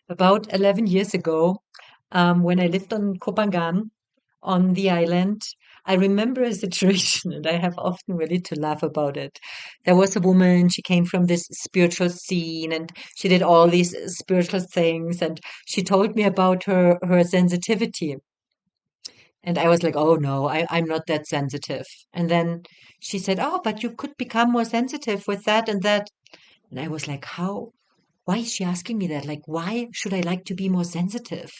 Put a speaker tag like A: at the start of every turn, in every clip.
A: About 11 years ago, when I lived on Kopangan on the island, I remember a situation, and I have often really to laugh about it. There was a woman, she came from this spiritual scene, and she did all these spiritual things, and she told me about her sensitivity. And I was like, oh no, I'm not that sensitive. And then she said, oh, but you could become more sensitive with that and that. And I was like, how? Why is she asking me that? Like, why should I like to be more sensitive?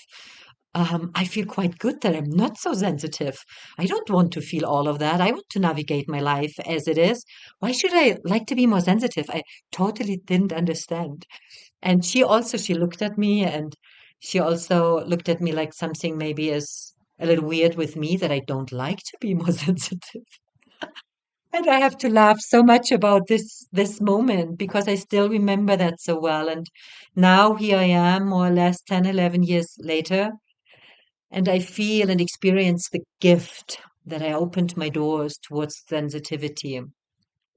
A: I feel quite good that I'm not so sensitive. I don't want to feel all of that. I want to navigate my life as it is. Why should I like to be more sensitive? I totally didn't understand. And she looked at me and she also looked at me like something maybe is a little weird with me that I don't like to be more sensitive. And I have to laugh so much about this moment because I still remember that so well. And now here I am, more or less 10, 11 years later, and I feel and experience the gift that I opened my doors towards sensitivity,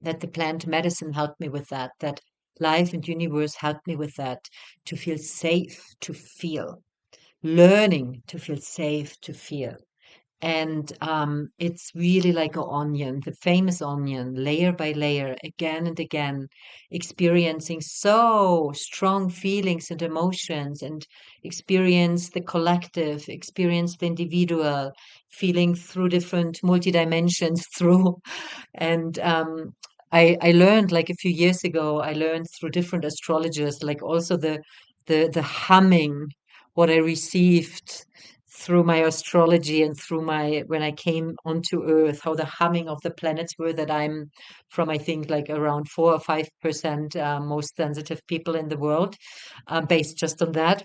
A: that the plant medicine helped me with that, that life and universe helped me with that, to feel safe, to feel, learning to feel safe, to feel. And it's really like an onion, the famous onion, layer by layer, again and again, experiencing so strong feelings and emotions, and experience the collective, experience the individual, feeling through different multi-dimensions through. And I learned like a few years ago, I learned through different astrologers, like also the humming, what I received through my astrology and through my when I came onto Earth, how the humming of the planets were, that I'm from, I think, like around 4 or 5% most sensitive people in the world, based just on that.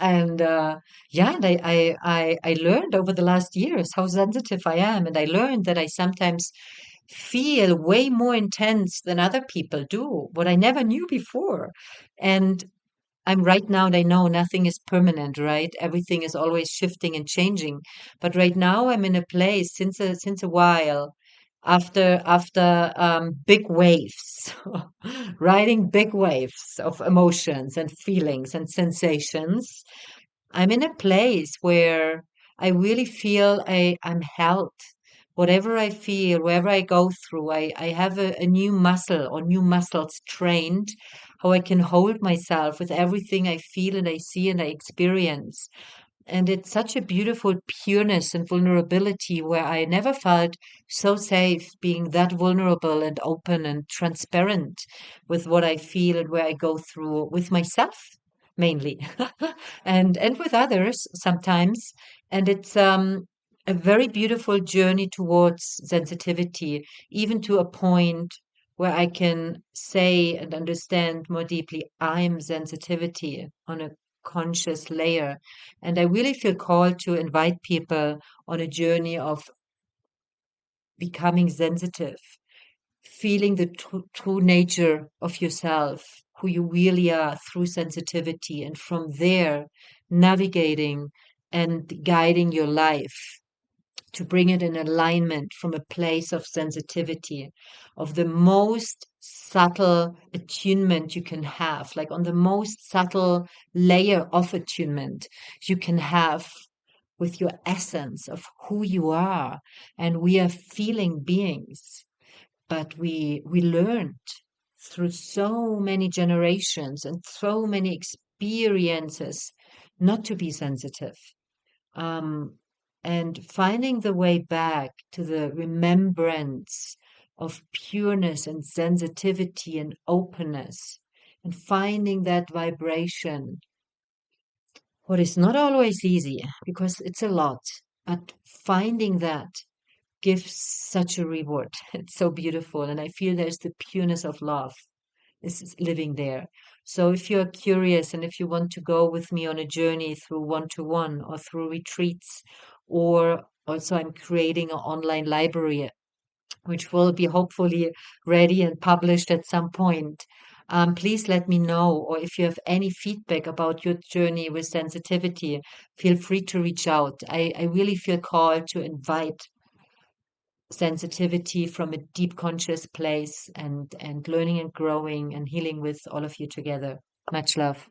A: And yeah, and I learned over the last years how sensitive I am, and I learned that I sometimes feel way more intense than other people do, what I never knew before. And I'm right now, and I know nothing is permanent, right? Everything is always shifting and changing. But right now, I'm in a place since a while, after big waves, riding big waves of emotions and feelings and sensations. I'm in a place where I really feel I'm held. Whatever I feel, wherever I go through, I have a new muscle or new muscles trained, how I can hold myself with everything I feel and I see and I experience. And it's such a beautiful pureness and vulnerability where I never felt so safe being that vulnerable and open and transparent with what I feel and where I go through with myself mainly and with others sometimes. And it's a very beautiful journey towards sensitivity, even to a point where I can say and understand more deeply I'm sensitivity on a conscious layer. And I really feel called to invite people on a journey of becoming sensitive, feeling the true nature of yourself, who you really are through sensitivity, and from there navigating and guiding your life to bring it in alignment from a place of sensitivity, of the most subtle attunement you can have, like on the most subtle layer of attunement you can have with your essence of who you are. And we are feeling beings, but we learned through so many generations and so many experiences not to be sensitive, um, and finding the way back to the remembrance of pureness and sensitivity and openness, and finding that vibration, what is not always easy because it's a lot, but finding that gives such a reward. It's so beautiful. And I feel there's the pureness of love is living there. So if you're curious and if you want to go with me on a journey through one-to-one or through retreats, or also I'm creating an online library which will be hopefully ready and published at some point. Please let me know, or if you have any feedback about your journey with sensitivity, feel free to reach out. I really feel called to invite sensitivity from a deep conscious place, and learning and growing and healing with all of you together. Much love.